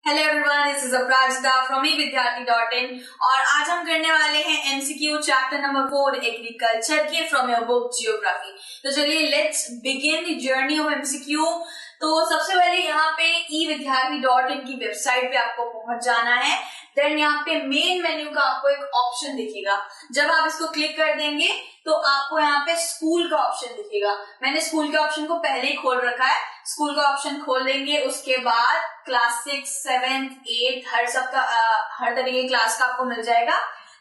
Hello everyone, this is Aparajita from evidyarthi.in और आज हम करने वाले हैं एमसीक्यू चैप्टर नंबर 4 एग्रीकल्चर के फ्रॉम योर बुक जियोग्राफी। तो चलिए let's begin the journey of MCQ. तो सबसे पहले यहाँ पे evidyarthi.in की वेबसाइट पे आपको पहुंच जाना है। देन यहाँ पे मेन मेन्यू का आपको एक ऑप्शन दिखेगा। जब आप इसको क्लिक कर देंगे तो आपको यहाँ पे स्कूल का ऑप्शन दिखेगा। मैंने स्कूल के ऑप्शन को पहले ही खोल रखा है। स्कूल का ऑप्शन खोल देंगे, उसके बाद क्लास 6, 7, 8 हर तरीके की क्लास का आपको मिल जाएगा।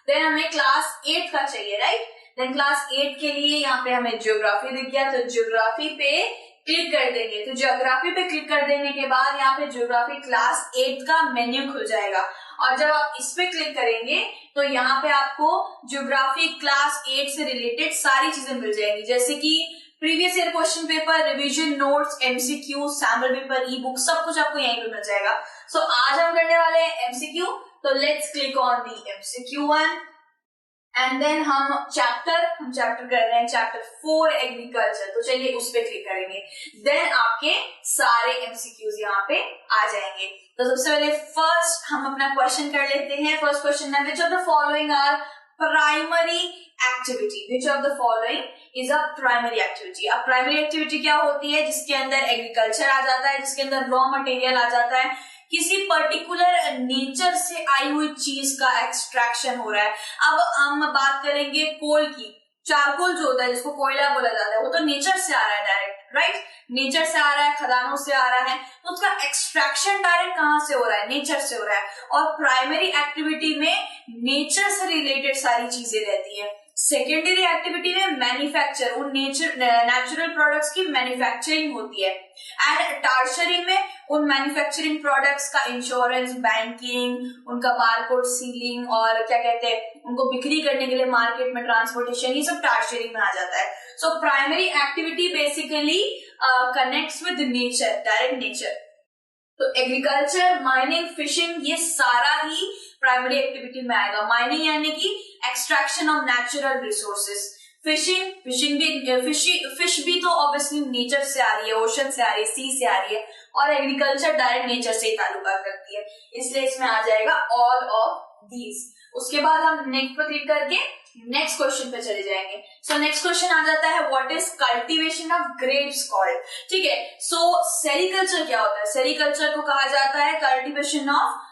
देन हमें क्लास 8 का चाहिए, राइट। देन क्लास 8 के लिए यहाँ पे हमें ज्योग्राफी दिख गया, तो ज्योग्राफी पे क्लिक कर देंगे। तो ज्योग्राफी पे क्लिक कर देने के बाद यहाँ पे ज्योग्राफी क्लास 8 का मेन्यू खुल जाएगा और जब आप इस पे क्लिक करेंगे तो यहाँ पे आपको ज्योग्राफी क्लास 8 से रिलेटेड सारी चीजें मिल जाएंगी, जैसे कि previous year question paper, revision notes, MCQ, sample paper, ई बुक, सब कुछ आपको यहीं पे मिल जाएगा। सो आज हम करने वाले हैं एमसीक्यू। तो let's click on the MCQ 1 and then हम चैप्टर कर रहे हैं चैप्टर 4 एग्रीकल्चर। तो चलिए उस पे क्लिक करेंगे, देन आपके सारे एमसीक्यूज यहाँ पे आ जाएंगे। तो सबसे पहले फर्स्ट हम अपना क्वेश्चन कर लेते हैं। फर्स्ट क्वेश्चन है, which of the following are primary activity? Which of the following is a primary activity? अब प्राइमरी एक्टिविटी क्या होती है? जिसके अंदर एग्रीकल्चर आ जाता है, जिसके अंदर रॉ मटेरियल आ जाता है, किसी पर्टिकुलर नेचर से आई हुई चीज का एक्सट्रैक्शन हो रहा है। अब हम बात करेंगे कोल की। चारकोल जो होता है, जिसको कोयला बोला जाता है, वो तो नेचर से आ रहा है डायरेक्ट, राइट। नेचर से आ रहा है, खदानों से आ रहा है, तो उसका एक्सट्रैक्शन डायरेक्ट कहाँ से हो रहा है? नेचर से हो रहा है। और प्राइमरी एक्टिविटी में नेचर से रिलेटेड सारी चीजें रहती है। सेकेंडरी एक्टिविटी में मैन्युफैक्चर, उन नेचुरल प्रोडक्ट्स की मैन्युफैक्चरिंग होती है। एंड टर्शरी में उन मैन्युफैक्चरिंग प्रोडक्ट्स का इंश्योरेंस, बैंकिंग, उनका बारकोड सीलिंग और क्या कहते हैं, उनको बिक्री करने के लिए मार्केट में ट्रांसपोर्टेशन, ये सब टर्शरी में आ जाता है। So primary activity basically connects with nature, direct nature. तो एग्रीकल्चर, माइनिंग, फिशिंग, ये सारा ही प्राइमरी एक्टिविटी में आएगा। माइनिंग यानी कि extraction of natural resources. Fishing भी फिश भी तो ऑब्वियसली नेचर से आ रही है, ओशन से आ रही है, सी से आ रही है, और एग्रीकल्चर डायरेक्ट नेचर से ही ताल्लुकात रखती है, इसलिए इसमें आ जाएगा ऑल ऑफ दीज। उसके बाद हम नेक्स्ट पर क्लिक करके नेक्स्ट क्वेश्चन पे चले जाएंगे। सो नेक्स्ट क्वेश्चन आ जाता है, what is cultivation of grapes called? ठीक है, सो सेरिकल्चर क्या होता है? सेरिकल्चर को कहा जाता है कल्टीवेशन ऑफ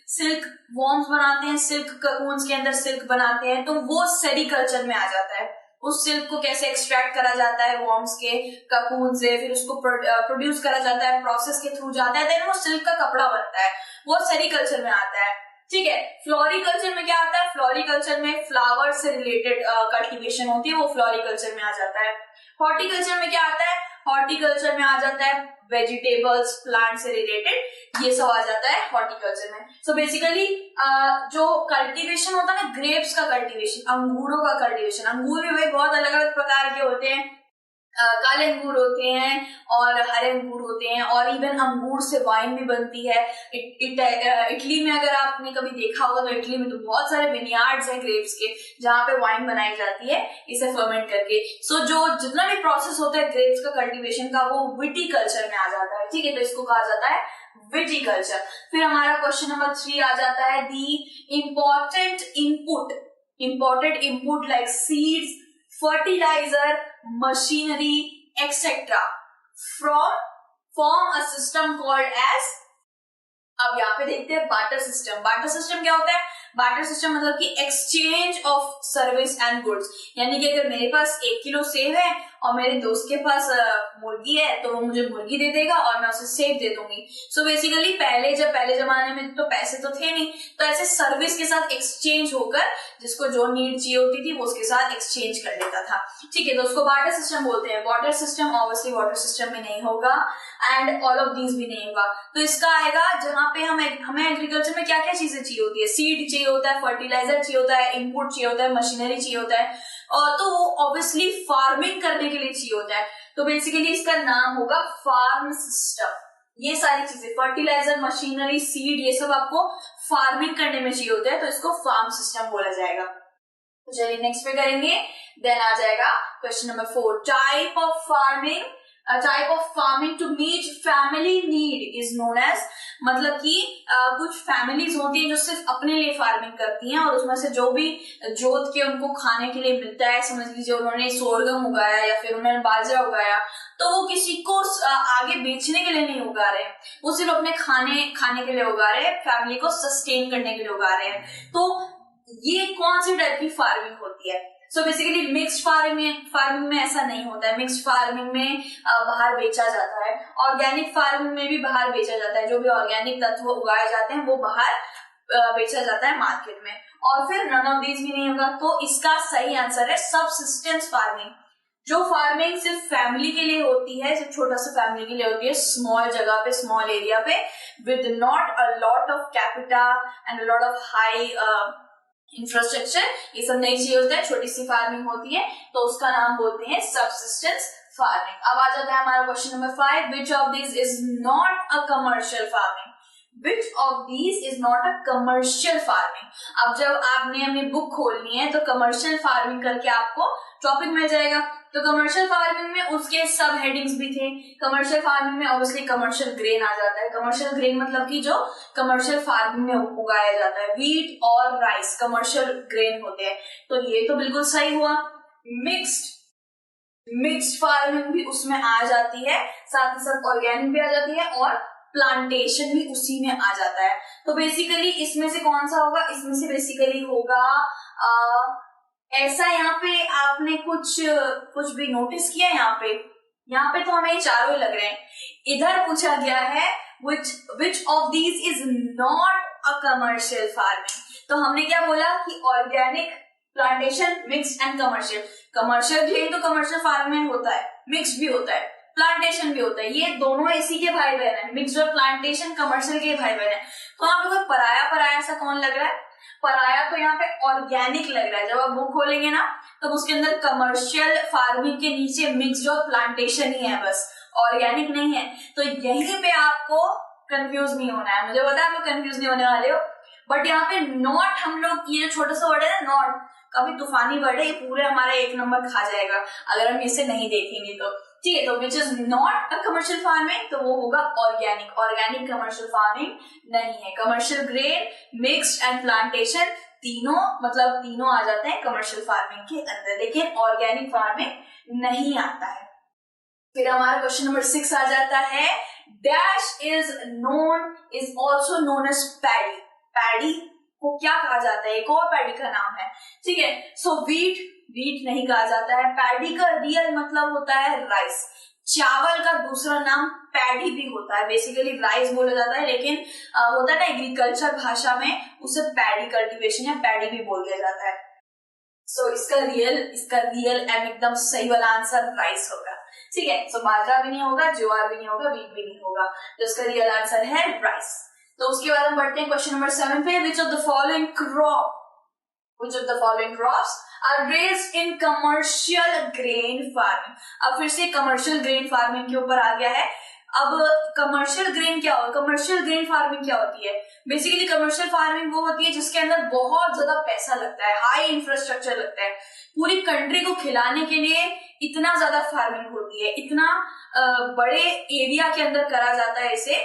सिल्क वॉर्म्स बनाते हैं, सिल्क ककून्स के अंदर सिल्क बनाते हैं, तो वो सेरिकल्चर में आ जाता है। उस सिल्क को कैसे एक्सट्रैक्ट करा जाता है वॉर्म्स के ककून से, फिर उसको प्रोड्यूस करा जाता है, प्रोसेस के थ्रू जाता है, देन वो सिल्क का कपड़ा बनता है, वो सेरिकल्चर में आता है। ठीक है, फ्लोरिकल्चर में क्या आता है? फ्लोरिकल्चर में फ्लावर से रिलेटेड कल्टीवेशन होती है, वो फ्लोरिकल्चर में आ जाता है। हॉर्टिकल्चर में क्या आता है? हॉर्टिकल्चर में आ जाता है वेजिटेबल्स, प्लांट से रिलेटेड, ये सब आ जाता है हॉर्टिकल्चर में। सो बेसिकली जो कल्टीवेशन होता है ना, ग्रेप्स का कल्टीवेशन, अंगूरों का कल्टीवेशन, अंगूर भी भाई बहुत अलग अलग प्रकार के होते हैं। काले अंगूर होते हैं और हरे अंगूर होते हैं, और इवन अंगूर से वाइन भी बनती है। इटली में अगर आपने कभी देखा होगा तो इटली में तो बहुत सारे विनयार्ड्स हैं ग्रेप्स के, जहाँ पे वाइन बनाई जाती है इसे फर्मेंट करके। सो जो जितना भी प्रोसेस होता है ग्रेप्स का कल्टीवेशन का, वो विटीकल्चर में आ जाता है। ठीक है, तो इसको कहा जाता है विटीकल्चर। फिर हमारा क्वेश्चन नंबर 3 आ जाता है, the imported input like seeds, fertilizer, machinery, etc. form a system called as। अब यहाँ पे देखते हैं बार्टर सिस्टम। बार्टर सिस्टम क्या होता है? बार्टर सिस्टम मतलब कि exchange of service and goods, यानी कि अगर मेरे पास 1 किलो सेब है और मेरे दोस्त के पास मुर्गी है, तो वो मुझे मुर्गी दे देगा और मैं उसे सेब दे दूंगी। सो बेसिकली पहले जमाने में तो पैसे तो थे नहीं, तो ऐसे सर्विस के साथ एक्सचेंज होकर जिसको जो नीड चाहिए होती थी वो उसके साथ एक्सचेंज कर लेता था। ठीक है, तो उसको बार्टर सिस्टम बोलते हैं। Water system obviously water system में नहीं होगा, एंड ऑल ऑफ दीज भी नहीं होगा। तो इसका आएगा जहां पे हमें एग्रीकल्चर में क्या क्या चीजें चाहिए होती है? सीड चाहिए होता है, फर्टिलाइजर चाहिए होता है, इनपुट चाहिए होता है, मशीनरी चाहिए होता है, और तो ऑब्वियसली फार्मिंग करने के लिए चाहिए होता है। तो बेसिकली इसका नाम होगा फार्म सिस्टम। ये सारी चीजें, फर्टिलाइजर, मशीनरी, सीड, ये सब आपको फार्मिंग करने में चाहिए होता है, तो इसको फार्म सिस्टम बोला जाएगा। तो चलिए नेक्स्ट पे करेंगे। देन आ जाएगा question number 4, type of farming A type of farming to meet family need is known as, मतलब कि कुछ फैमिलीज होती हैं जो सिर्फ अपने लिए फार्मिंग करती हैं और उसमें से जो भी जोत के उनको खाने के लिए मिलता है, समझ लीजिए उन्होंने सोरगम उगाया या फिर उन्होंने बाजरा उगाया, तो वो किसी को आगे बेचने के लिए नहीं उगा रहे हैं, वो सिर्फ अपने खाने के लिए उगा रहे हैं, फैमिली को सस्टेन करने के लिए उगा रहे हैं। तो ये कौन सी टाइप की फार्मिंग होती है? सो बेसिकली मिक्स्ड फार्मिंग में ऐसा नहीं होता है। मिक्स्ड फार्मिंग में बाहर बेचा जाता है, ऑर्गेनिक फार्मिंग में भी बाहर बेचा जाता है, जो भी ऑर्गेनिक तत्व उगाए जाते हैं वो बाहर बेचा जाता है मार्केट में, और फिर नन ऑफ दीज भी नहीं होगा। तो इसका सही आंसर है सबसिस्टेंस फार्मिंग, जो फार्मिंग सिर्फ फैमिली के लिए होती है, सिर्फ छोटा सा फैमिली के लिए होती है, स्मॉल जगह पे, स्मॉल एरिया पे, with not a lot of capita and a lot of high infrastructure, ये सब नहीं चाहिए होता है, छोटी सी फार्मिंग होती है, तो उसका नाम बोलते हैं सबसिस्टेंस फार्मिंग। अब आ जाता है हमारा question number 5, which of this is not a commercial farming? Which of these is not a commercial farming? अब जब आपने अपनी बुक खोलनी है तो कमर्शियल फार्मिंग करके आपको टॉपिक मिल जाएगा। तो कमर्शियल फार्मिंग में उसके सब हेडिंग्स भी थे। कमर्शियल फार्मिंग में ऑब्वियसली कमर्शियल ग्रेन आ जाता है। कमर्शियल ग्रेन मतलब कि जो कमर्शियल फार्मिंग में उगाया जाता है, वीट और राइस कमर्शियल ग्रेन होते हैं। तो ये तो बिल्कुल सही हुआ। मिक्स्ड फार्मिंग भी उसमें आ जाती है, साथ ही साथ ऑर्गेनिक भी आ जाती है और प्लांटेशन भी उसी में आ जाता है। तो बेसिकली इसमें से कौन सा होगा? इसमें से बेसिकली होगा ऐसा। यहाँ पे आपने कुछ भी नोटिस किया? यहाँ पे तो हमें चारों ही लग रहे हैं। इधर पूछा गया है which of these is not a commercial farming। तो हमने क्या बोला कि organic, plantation, mixed and commercial. Commercial grain तो कमर्शियल फार्मिंग में होता है, मिक्स्ड भी होता है, प्लांटेशन भी होता है, ये दोनों इसी के भाई बहन है। मिक्स्ड और प्लांटेशन कमर्शियल के भाई बहन है। तो आप लोगों को पराया सा कौन लग रहा है? पराया तो यहाँ पे ऑर्गेनिक लग रहा है। जब आप बुक खोलेंगे ना तो उसके अंदर कमर्शियल फार्मिंग के नीचे मिक्स्ड और प्लांटेशन ही है, बस ऑर्गेनिक नहीं है। तो यहीं पे आपको कंफ्यूज नहीं होना है। मुझे पता है आप लोग कंफ्यूज नहीं होने वाले हो, बट यहाँ पे नॉट, हम लोग ये जो छोटा सा वर्ड है ना नॉट, काफी तूफानी वर्ड है, ये पूरे हमारा 1 नंबर खा जाएगा अगर हम इसे नहीं देखेंगे तो। ठीक है, तो which is not a commercial farming, तो वो होगा ऑर्गेनिक। ऑर्गेनिक कमर्शियल फार्मिंग नहीं है। Commercial grain, mixed and plantation तीनों आ जाते हैं कमर्शियल फार्मिंग के अंदर, लेकिन ऑर्गेनिक फार्मिंग नहीं आता है। फिर हमारा क्वेश्चन नंबर 6 आ जाता है, dash is also known as paddy. Paddy को क्या कहा जाता है? एक और पैडी का नाम है। ठीक है, सो वीट नहीं कहा जाता है। पैडी का रियल मतलब होता है राइस। चावल का दूसरा नाम पैडी भी होता है, बेसिकली राइस बोला जाता है, लेकिन होता है ना एग्रीकल्चर भाषा में उसे पैडी कल्टीवेशन या पैडी भी बोल दिया जाता है। सो इसका रियल एंड एकदम सही वाला आंसर राइस होगा। ठीक है, सो बाजरा भी नहीं होगा, ज्वार भी नहीं होगा, वीट भी नहीं होगा, तो इसका रियल आंसर है राइस। तो उसके बाद हम बढ़ते हैं क्वेश्चन नंबर 7 पे, which of the following crops are raised in commercial grain farming. अब फिर से कमर्शियल ग्रेन फार्मिंग के ऊपर आ गया है। अब कमर्शियल ग्रेन क्या होगा? कमर्शियल ग्रेन फार्मिंग क्या होती है? बेसिकली कमर्शियल फार्मिंग वो होती है जिसके अंदर बहुत ज्यादा पैसा लगता है, हाई इंफ्रास्ट्रक्चर लगता है। पूरी कंट्री को खिलाने के लिए इतना ज्यादा फार्मिंग होती है, इतना बड़े एरिया के अंदर करा जाता है इसे,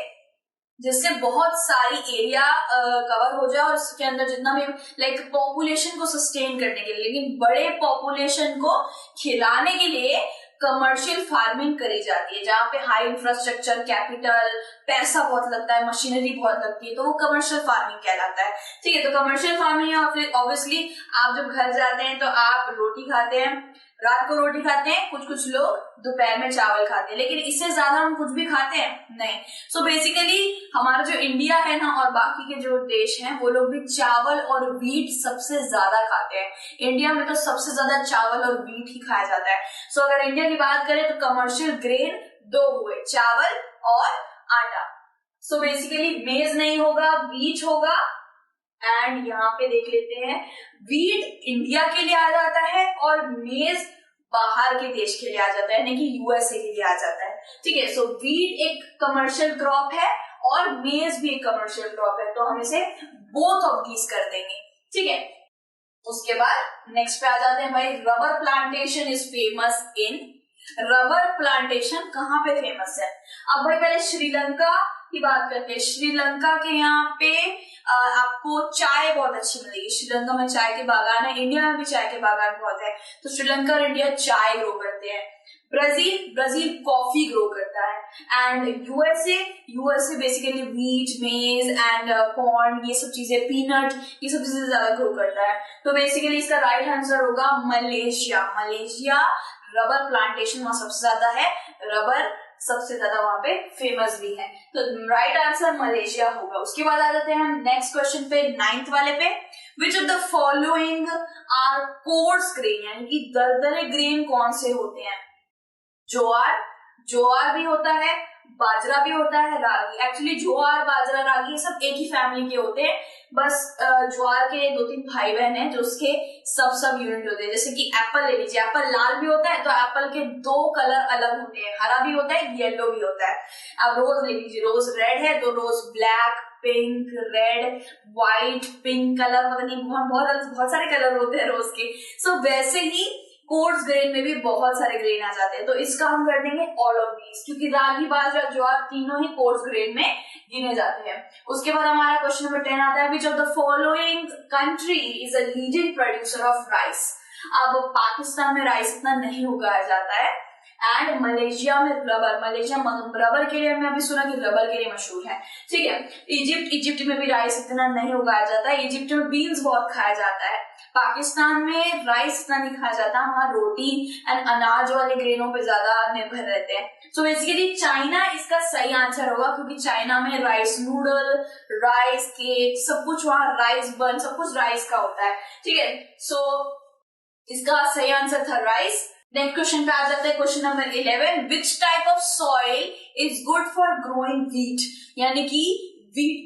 जिससे बहुत सारी एरिया कवर हो जाए और इसके अंदर जितना भी लाइक पॉपुलेशन को सस्टेन करने के लिए, लेकिन बड़े पॉपुलेशन को खिलाने के लिए कमर्शियल फार्मिंग करी जाती है, जहाँ पे हाई इंफ्रास्ट्रक्चर, कैपिटल, पैसा बहुत लगता है, मशीनरी बहुत लगती है, तो वो कमर्शियल फार्मिंग कहलाता है। ठीक है, तो कमर्शियल फार्मिंग है। और फिर ऑब्वियसली आप जब घर जाते हैं तो आप रोटी खाते हैं, रात को रोटी खाते हैं, कुछ लोग दोपहर में चावल खाते हैं, लेकिन इससे ज्यादा हम कुछ भी खाते हैं नहीं। सो बेसिकली हमारा जो इंडिया है ना और बाकी के जो देश हैं वो लोग भी चावल और वीट सबसे ज्यादा खाते हैं। इंडिया में तो सबसे ज्यादा चावल और वीट ही खाया जाता है। सो अगर इंडिया की बात करें तो कमर्शियल ग्रेन 2 हुए, चावल और आटा। सो बेसिकली मेज नहीं होगा, वीट होगा। एंड यहाँ पे देख लेते हैं, वीट इंडिया के लिए आ जाता है और मेज बाहर के देश के लिए आ जाता है, यानी कि यूएसए के लिए आ जाता है। ठीक है, सो वीट एक कमर्शियल क्रॉप है और मेज भी एक कमर्शियल क्रॉप है, तो हम इसे बोथ ऑफ दीज कर देंगे। ठीक है, उसके बाद नेक्स्ट पे आ जाते हैं भाई, rubber plantation is famous in. Rubber plantation कहाँ पे फेमस है? अब भाई पहले श्रीलंका की बात करते हैं। श्रीलंका के यहाँ पे आपको चाय बहुत अच्छी मिलेगी। श्रीलंका में चाय के बागान है, इंडिया में भी चाय के बागान बहुत है, तो श्रीलंका और इंडिया चाय ग्रो करते हैं। ब्राजील कॉफी ग्रो करता है। एंड यूएसए बेसिकली व्हीट, मेज एंड कॉर्न, ये सब चीजें, पीनट, ये सब चीजें ज्यादा ग्रो करता है। तो बेसिकली इसका राइट आंसर होगा मलेशिया। रबर प्लांटेशन वहां सबसे ज्यादा है, रबर सबसे ज्यादा वहां पे फेमस भी है, तो राइट आंसर मलेशिया होगा। उसके बाद आ जाते हैं हम नेक्स्ट क्वेश्चन पे, 9th वाले पे। Which of the following are coarse grain, यानी कि दरदरे ग्रेन कौन से होते हैं? ज्वार भी होता है, बाजरा भी होता है, रागी। एक्चुअली ज्वार, बाजरा, रागी ये सब एक ही फैमिली के होते हैं, बस ज्वार के 2-3 भाई बहन हैं जो उसके सब यूनिट होते हैं। जैसे कि एप्पल ले लीजिए, एप्पल लाल भी होता है तो एप्पल के 2 कलर अलग होते हैं, हरा भी होता है, येलो भी होता है। अब रोज ले लीजिए, रोज रेड है तो rose black, pink, red, white, pink colour, पता नहीं बहुत सारे कलर होते हैं रोज के। सो वैसे ही कोर्स ग्रेन में भी बहुत सारे ग्रेन आ जाते हैं, तो इसका हम कर देंगे ऑल ऑफ दीज, क्योंकि रागी, बाजरा, ज्वार तीनों ही कोर्स ग्रेन में गिने जाते हैं। उसके बाद हमारा क्वेश्चन नंबर 10 आता है, which of the following country is a leading producer of rice? अब पाकिस्तान में राइस इतना नहीं उगाया जाता है, एंड मलेशिया में रबर के लिए, मैं अभी सुना कि रबर के लिए मशहूर है, ठीक है। इजिप्ट में भी राइस इतना नहीं उगाया जाता है, इजिप्ट में बीन्स बहुत खाया जाता है। पाकिस्तान में राइस इतना नहीं खाया जाता, वहां रोटी एंड अनाज वाले ग्रेनों पे ज्यादा निर्भर रहते हैं। सो बेसिकली चाइना इसका सही आंसर होगा, क्योंकि चाइना में राइस नूडल, राइस केक, सब कुछ वहां राइस बन, सब कुछ राइस का होता है, ठीक है। सो इसका सही आंसर था राइस। नेक्स्ट क्वेश्चन पे आ जाते हैं, question number 11, which type of soil is good for growing wheat? यानी कि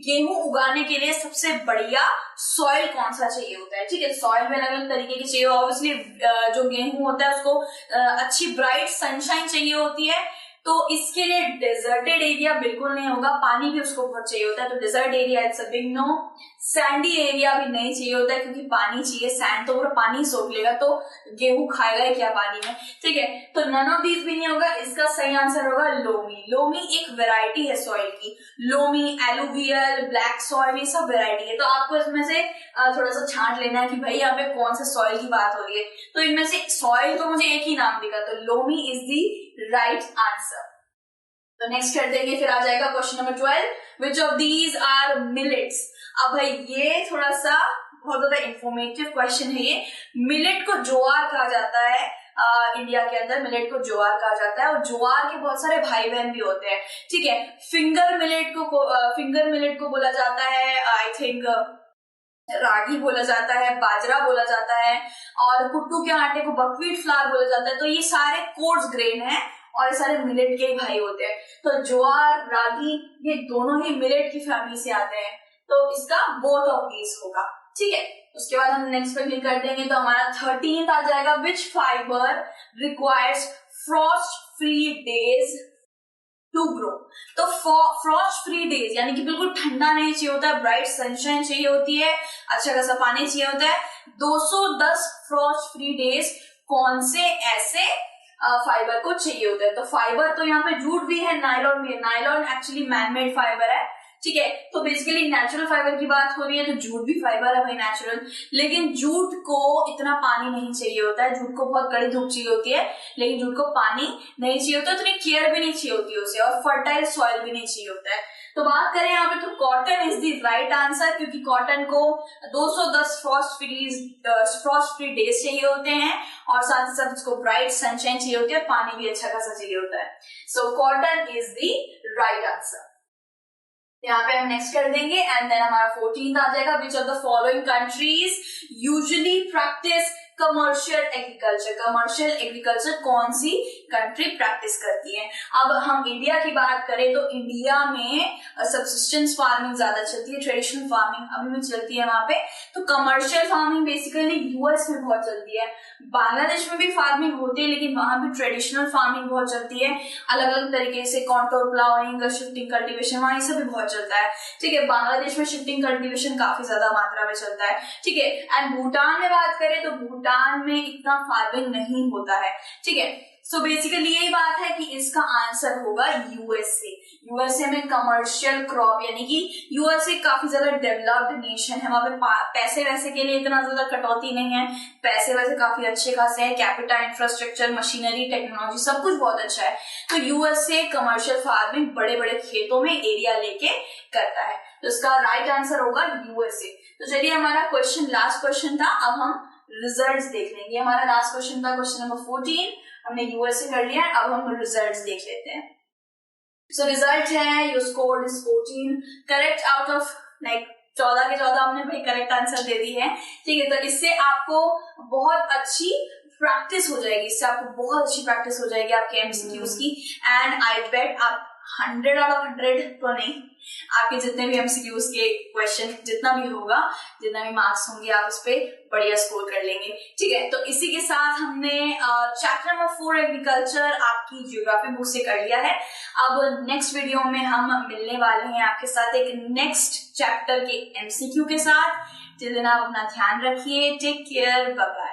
गेहूं उगाने के लिए सबसे बढ़िया सॉइल कौन सा चाहिए होता है, ठीक है। सॉइल में अलग अलग तरीके के चाहिए, ऑब्वियसली जो गेहूं होता है उसको अच्छी ब्राइट सनशाइन चाहिए होती है, तो इसके लिए डेजर्टेड एरिया बिल्कुल नहीं होगा, पानी भी उसको बहुत चाहिए होता है, तो desert area it's a big no. Sandy area भी नहीं चाहिए होता है, क्योंकि पानी चाहिए, सैंड तो पूरा पानी सोख लेगा, तो गेहूं खाएगा ही क्या पानी में, ठीक है। तो नन ऑफ दीज भी नहीं होगा, इसका सही आंसर होगा लोमी एक वेराइटी है सॉइल की, लोमी, एलुवियल, ब्लैक सॉइल, ये सब वेराइटी है। तो आपको इसमें से थोड़ा सा छांट लेना है कि भाई यहाँ पे कौन से सॉइल की बात हो रही है, तो इनमें से सॉइल तो मुझे एक ही नाम दिखा, तो loamy is the right answer. तो नेक्स्ट कर देंगे, फिर आ जाएगा question number 12, which of these are millets? अब भाई ये थोड़ा सा बहुत ज्यादा इंफॉर्मेटिव क्वेश्चन है ये। मिलेट को ज्वार कहा जाता है, इंडिया के अंदर मिलेट को ज्वार कहा जाता है, और ज्वार के बहुत सारे भाई बहन भी होते हैं, ठीक है। फिंगर मिलेट को बोला जाता है, आई थिंक रागी बोला जाता है, बाजरा बोला जाता है, और कुट्टू के आटे को बकवीट फ्लावर बोला जाता है। तो ये सारे कोर्स ग्रेन है और ये सारे मिलेट के ही भाई होते हैं। तो ज्वार, रागी, ये दोनों ही मिलेट की फैमिली से आते हैं, तो इसका बोथ ऑफ दीज होगा, ठीक है। उसके बाद हम नेक्स्ट पे क्लिक कर देंगे, तो हमारा 13th आ जाएगा, which fibre requires frost free days to grow? तो फ्रॉस्ट फ्री डेज यानी कि बिल्कुल ठंडा नहीं चाहिए होता है, ब्राइट सनशाइन चाहिए होती है, अच्छा खासा पानी चाहिए होता है। 210 फ्रॉस्ट फ्री डेज कौन से ऐसे फाइबर को चाहिए होता है? तो फाइबर तो यहाँ पे जूट भी है, नायलॉन भी है। नायलॉन एक्चुअली मैनमेड फाइबर है, ठीक है। तो बेसिकली नेचुरल फाइबर की बात हो रही है, तो जूट भी फाइबर है भाई नेचुरल, लेकिन जूट को इतना पानी नहीं चाहिए होता है, जूट को बहुत कड़ी धूप चाहिए होती है, लेकिन जूट को पानी नहीं चाहिए होता, उतनी केयर भी नहीं चाहिए होती है उसे, और फर्टाइल सॉइल भी नहीं चाहिए होता है। तो बात करें यहाँ पे, तो cotton is the right answer, क्योंकि कॉटन को 210 फ्रॉस्ट फ्री डेज चाहिए होते हैं, और साथ ही साथ उसको ब्राइट सनशाइन चाहिए होती है, पानी भी अच्छा खासा चाहिए होता है। So cotton is the right answer. यहाँ पे हम नेक्स्ट कर देंगे, एंड देन हमारा 14th आ जाएगा, विच of the following countries usually practice commercial agriculture? Commercial agriculture कौन सी कंट्री प्रैक्टिस करती है? अब हम इंडिया की बात करें तो इंडिया में सब्सिस्टेंस फार्मिंग ज्यादा चलती है, ट्रेडिशनल फार्मिंग अभी भी चलती है वहां पे। तो कमर्शियल फार्मिंग बेसिकली यूएस में बहुत चलती है, बांग्लादेश में भी फार्मिंग होती है, लेकिन वहां भी ट्रेडिशनल फार्मिंग बहुत चलती है, अलग अलग तरीके से, कॉन्टोर प्लाउइंग, शिफ्टिंग कल्टीवेशन, वहां ये सब भी बहुत चलता है, ठीक है। बांग्लादेश में शिफ्टिंग कल्टीवेशन काफी ज्यादा मात्रा में चलता है, ठीक है। एंड भूटान में बात करें तो भूटान में इतना फार्मिंग नहीं होता है, ठीक है। सो बेसिकली यही बात है कि इसका आंसर होगा यूएसए। यूएसए में कमर्शियल क्रॉप, यानी कि यूएसए काफी ज्यादा डेवलप्ड नेशन है, वहां पे पैसे वैसे के लिए इतना ज्यादा कटौती नहीं है, पैसे वैसे काफी अच्छे खासे हैं, कैपिटल, इंफ्रास्ट्रक्चर, मशीनरी, टेक्नोलॉजी सब कुछ बहुत अच्छा है। तो यूएसए कमर्शियल फार्मिंग बड़े बड़े खेतों में एरिया लेके करता है, तो इसका राइट आंसर होगा यूएसए। तो चलिए हमारा क्वेश्चन, लास्ट क्वेश्चन था, अब हम रिजल्ट्स देख लेंगे। हमारा लास्ट क्वेश्चन था क्वेश्चन नंबर 14, हमने यूएसए कर लिया है, अब हम रिजल्ट्स देख लेते हैं। सो रिजल्ट है, your score is 14, correct out of like 14 के 14 हमने भाई करेक्ट आंसर दे दी है, ठीक है। तो इससे आपको बहुत अच्छी प्रैक्टिस हो जाएगी, इससे आपको बहुत अच्छी प्रैक्टिस हो जाएगी आपके एमसीक्यूज की, एंड आई बेट आप 100 आउट ऑफ 100 तो नहीं, आपके जितने भी एमसीक्यूज के क्वेश्चन, जितना भी होगा, जितना भी मार्क्स होंगे, आप उस पर बढ़िया स्कोर कर लेंगे, ठीक है। तो इसी के साथ हमने चैप्टर नंबर 4 एग्रीकल्चर आपकी ज्योग्राफी बुक से कर लिया है। अब नेक्स्ट वीडियो में हम मिलने वाले हैं आपके साथ एक नेक्स्ट चैप्टर के एमसीक्यू के साथ। जिस दिन आप अपना ध्यान रखिए, टेक केयर, बाय बाय।